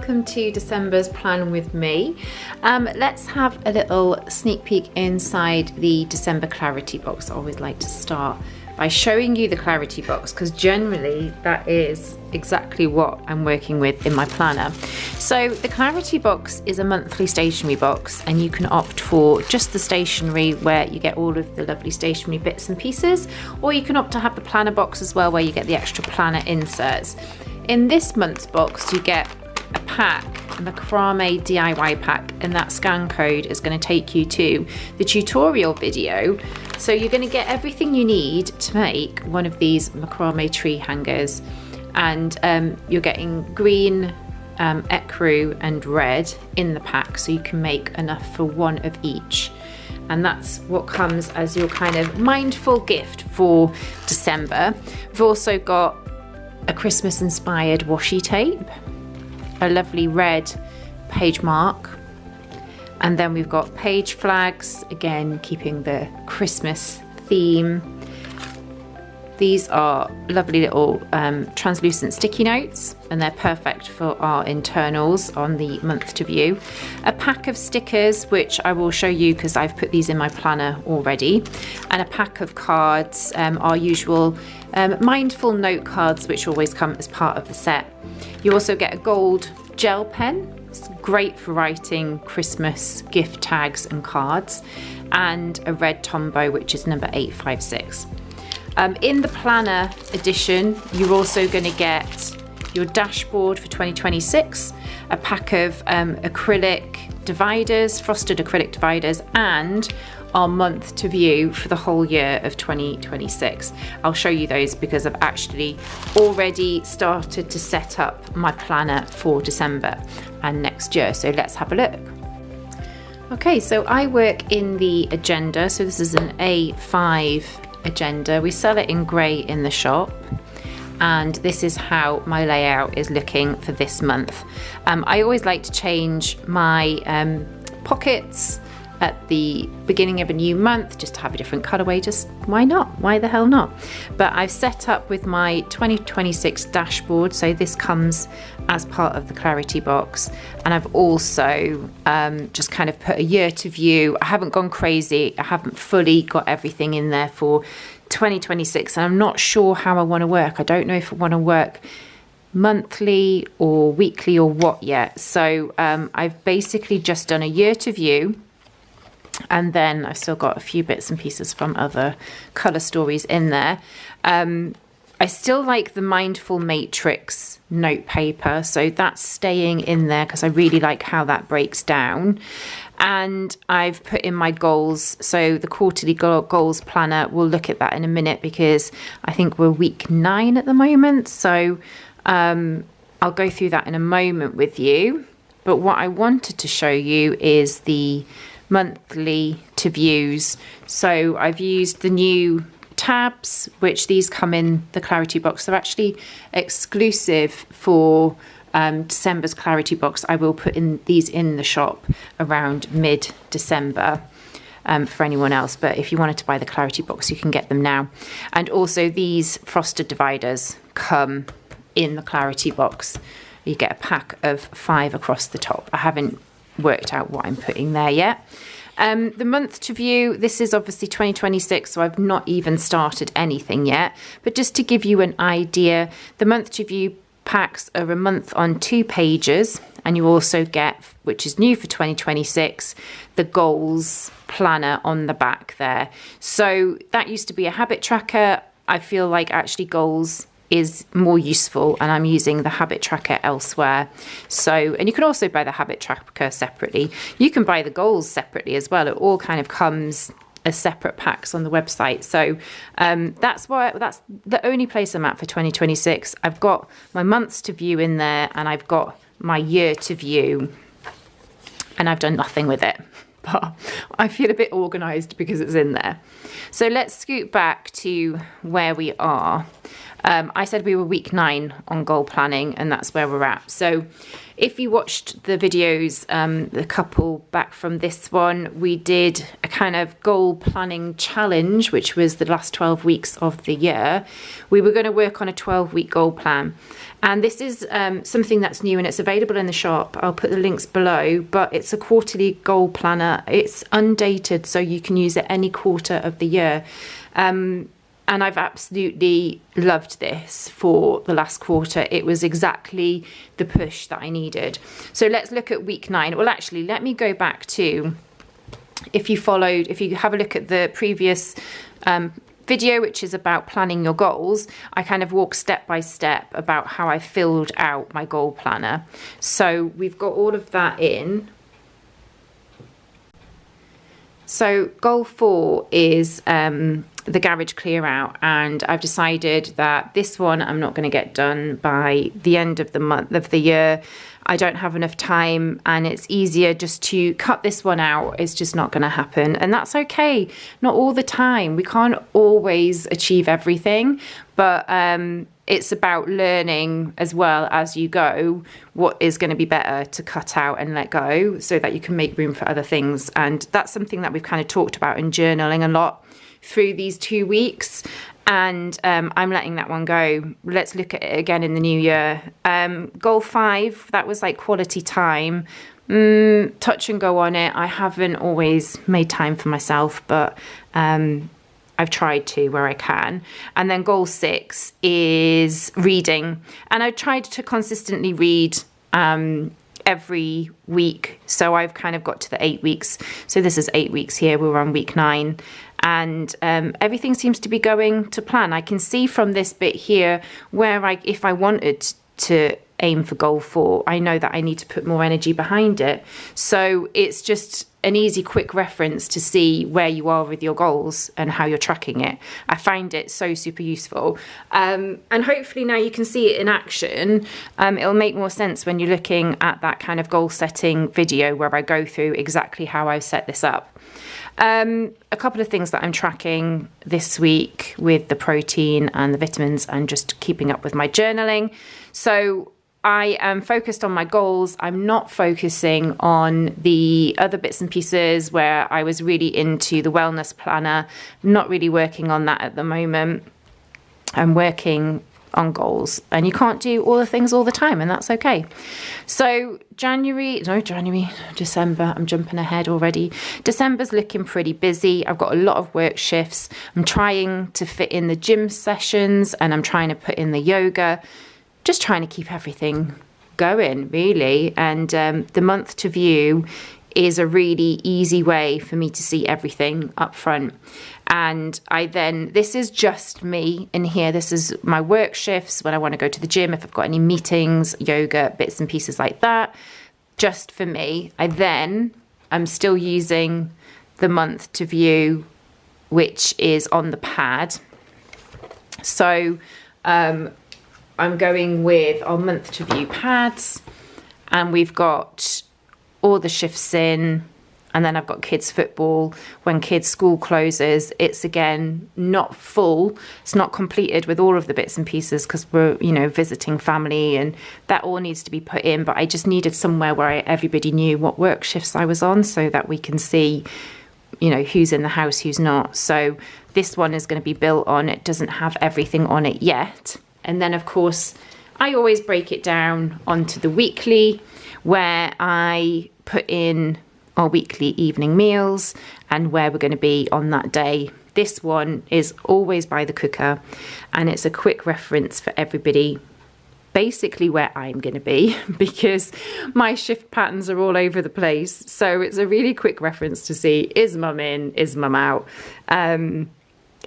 welcome to December's Plan with me. Let's have a little sneak peek inside the December clarity box. I always like to start by showing you the clarity box because generally that is exactly what I'm working with in my planner. So the clarity box is a monthly stationery box, and you can opt for just the stationery where you get all of the lovely stationery bits and pieces, or you can opt to have the planner box as well where you get the extra planner inserts. In this month's box you get a pack, a macrame DIY pack, and that scan code is going to take you to the tutorial video. So you're going to get everything you need to make one of these macrame tree hangers, and you're getting green, ecru and red in the pack, so you can make enough for one of each. And that's what comes as your kind of mindful gift for December. We've also got a Christmas inspired washi tape, a lovely red page mark, and then we've got page flags, again keeping the Christmas theme. These are lovely little translucent sticky notes, and they're perfect for our internals on the month to view. A pack of stickers, which I will show you because I've put these in my planner already, and a pack of cards, our usual mindful note cards, which always come as part of the set. You also get a gold gel pen. It's great for writing Christmas gift tags and cards, and a red tombow, which is number 856. In the planner edition, you're also going to get your dashboard for 2026, a pack of acrylic dividers, frosted acrylic dividers, and our month to view for the whole year of 2026. I'll show you those because I've actually already started to set up my planner for December and next year. So let's have a look. Okay, so I work in the agenda. So this is an A5 agenda. We sell it in grey in the shop, and this is how my layout is looking for this month. I always like to change my pockets at the beginning of a new month just to have a different colorway. Just why not? Why the hell not? But I've set up with my 2026 dashboard, so this comes as part of the clarity box, and I've also just kind of put a year to view. I haven't gone crazy. I haven't fully got everything in there for 2026, and I'm not sure how I want to work. I don't know if I want to work monthly or weekly or what yet. So I've basically just done a year to view, and then I've still got a few bits and pieces from other colour stories in there. I still like the Mindful Matrix note paper, so that's staying in there because I really like how that breaks down. And I've put in my goals, so the quarterly goals planner, we'll look at that in a minute because I think we're week 9 at the moment, so I'll go through that in a moment with you. But what I wanted to show you is the monthly to views. So I've used the new tabs, which these come in the clarity box. They're actually exclusive for December's clarity box. I will put in these in the shop around mid-December for anyone else, but if you wanted to buy the clarity box you can get them now. And also these frosted dividers come in the clarity box. You get a pack of 5 across the top. I haven't worked out what I'm putting there yet. The month to view, this is obviously 2026, so I've not even started anything yet, but just to give you an idea, the month to view packs are a month on 2 pages, and you also get, which is new for 2026, the goals planner on the back there. So that used to be a habit tracker. I feel like actually goals is more useful, and I'm using the habit tracker elsewhere. So, and you can also buy the habit tracker separately. You can buy the goals separately as well. It all kind of comes as separate packs on the website. So that's the only place I'm at for 2026. I've got my months to view in there, and I've got my year to view, and I've done nothing with it. But I feel a bit organised because it's in there. So let's scoot back to where we are. I said we were week 9 on goal planning, and that's where we're at. So if you watched the videos, the couple back from this one, we did a kind of goal planning challenge, which was the last 12 weeks of the year. We were going to work on a 12-week goal plan. And this is something that's new, and it's available in the shop. I'll put the links below, but it's a quarterly goal planner. It's undated, so you can use it any quarter of the year. And I've absolutely loved this for the last quarter. It was exactly the push that I needed. So let's look at week 9. Well, actually, let me go back to, if you have a look at the previous video, which is about planning your goals, I kind of walk step by step about how I filled out my goal planner. So we've got all of that in. So goal 4 is the garage clear out, and I've decided that this one I'm not going to get done by the end of the month of the year. I don't have enough time, and it's easier just to cut this one out. It's just not going to happen, and that's okay. Not all the time. We can't always achieve everything, but it's about learning as well as you go what is going to be better to cut out and let go so that you can make room for other things. And that's something that we've kind of talked about in journaling a lot through these 2 weeks. And I'm letting that one go. Let's look at it again in the new year. Goal 5, that was like quality time. Touch and go on it. I haven't always made time for myself, but I've tried to where I can. And then goal 6 is reading. And I've tried to consistently read every week. So I've kind of got to the 8 weeks. So this is 8 weeks here. We're on week 9. And everything seems to be going to plan. I can see from this bit here where if I wanted to aim for goal 4, I know that I need to put more energy behind it. So it's just an easy, quick reference to see where you are with your goals and how you're tracking it. I find it so super useful. And hopefully now you can see it in action. It'll make more sense when you're looking at that kind of goal setting video where I go through exactly how I've set this up. A couple of things that I'm tracking this week with the protein and the vitamins and just keeping up with my journaling. So I am focused on my goals. I'm not focusing on the other bits and pieces where I was really into the wellness planner. Not really working on that at the moment. I'm working on goals, and you can't do all the things all the time, and that's okay. So December, I'm jumping ahead already. December's looking pretty busy. I've got a lot of work shifts. I'm trying to fit in the gym sessions, and I'm trying to put in the yoga, just trying to keep everything going really. And the month to view is a really easy way for me to see everything up front. And this is just me in here. This is my work shifts when I want to go to the gym, if I've got any meetings, yoga, bits and pieces like that, just for me. I'm still using the month to view, which is on the pad. So I'm going with our month to view pads, and we've got all the shifts in. And then I've got kids football. When kids school closes, it's again not full. It's not completed with all of the bits and pieces because we're, visiting family, and that all needs to be put in. But I just needed somewhere where everybody knew what work shifts I was on so that we can see, who's in the house, who's not. So this one is going to be built on. It doesn't have everything on it yet. And then, of course, I always break it down onto the weekly where I put in our weekly evening meals and where we're going to be on that day. This one is always by the cooker, and it's a quick reference for everybody basically where I'm going to be because my shift patterns are all over the place. So it's a really quick reference to see, is mum in, is mum out, and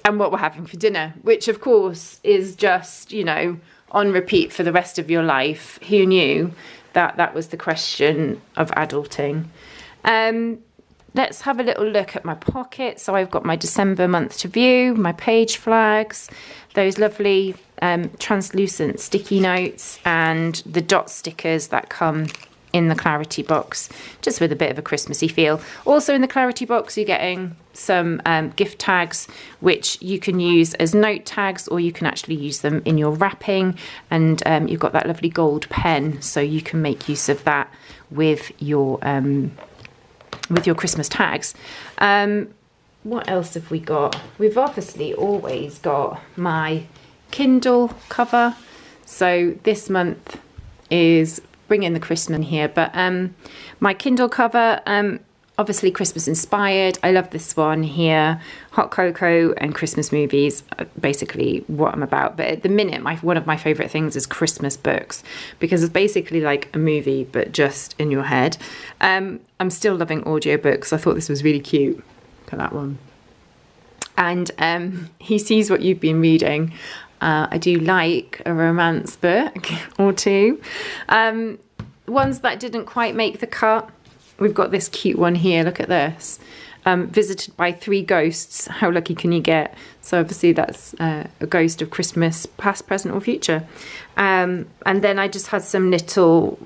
what we're having for dinner, which of course is just, on repeat for the rest of your life. Who knew that was the question of adulting? Let's have a little look at my pocket. So I've got my December month to view, my page flags, those lovely translucent sticky notes, and the dot stickers that come in the Clarity box, just with a bit of a Christmassy feel. Also in the Clarity box, you're getting some gift tags, which you can use as note tags, or you can actually use them in your wrapping. And you've got that lovely gold pen, so you can make use of that with your Christmas tags. What else have we got? We've obviously always got my Kindle cover. So this month is bringing the Christmas here, but my Kindle cover, obviously Christmas inspired. I love this one here. Hot cocoa and Christmas movies are basically what I'm about. But at the minute, one of my favourite things is Christmas books, because it's basically like a movie, but just in your head. I'm still loving audiobooks. I thought this was really cute. Look at that one. And He Sees What You've Been Reading. I do like a romance book or two. Ones that didn't quite make the cut. We've got this cute one here. Look at this. Visited by 3 ghosts. How lucky can you get? So obviously that's a ghost of Christmas, past, present or future. And then I just had some little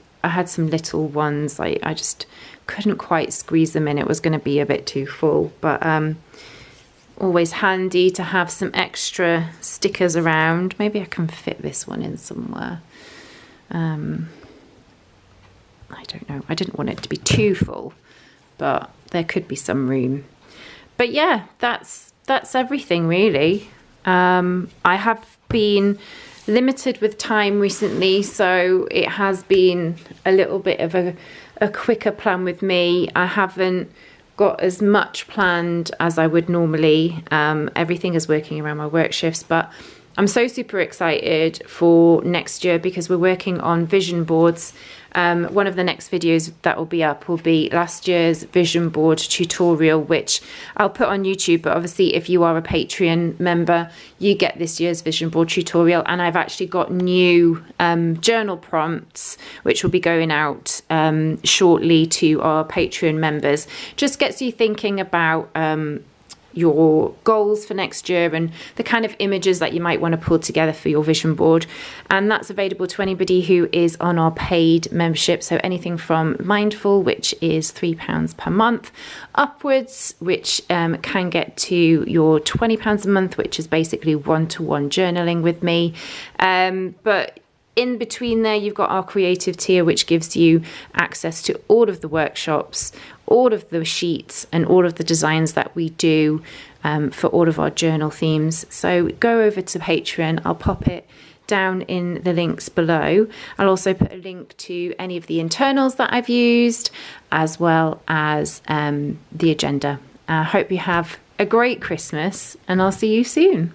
ones. I just couldn't quite squeeze them in. It was going to be a bit too full. But always handy to have some extra stickers around. Maybe I can fit this one in somewhere. I don't know. I didn't want it to be too full, but there could be some room. But yeah, that's everything really. I have been limited with time recently, so it has been a little bit of a quicker plan with me. I haven't got as much planned as I would normally. Everything is working around my work shifts, but I'm so super excited for next year because we're working on vision boards. One of the next videos that will be up will be last year's vision board tutorial, which I'll put on YouTube. But obviously, if you are a Patreon member, you get this year's vision board tutorial. And I've actually got new journal prompts, which will be going out shortly to our Patreon members. Just gets you thinking about your goals for next year and the kind of images that you might want to pull together for your vision board. And that's available to anybody who is on our paid membership. So anything from Mindful, which is £3 per month, upwards, which can get to your £20 a month, which is basically one-to-one journaling with me. But in between there, you've got our creative tier, which gives you access to all of the workshops, all of the sheets and all of the designs that we do for all of our journal themes. So go over to Patreon. I'll pop it down in the links below. I'll also put a link to any of the internals that I've used, as well as the agenda. I hope you have a great Christmas, and I'll see you soon.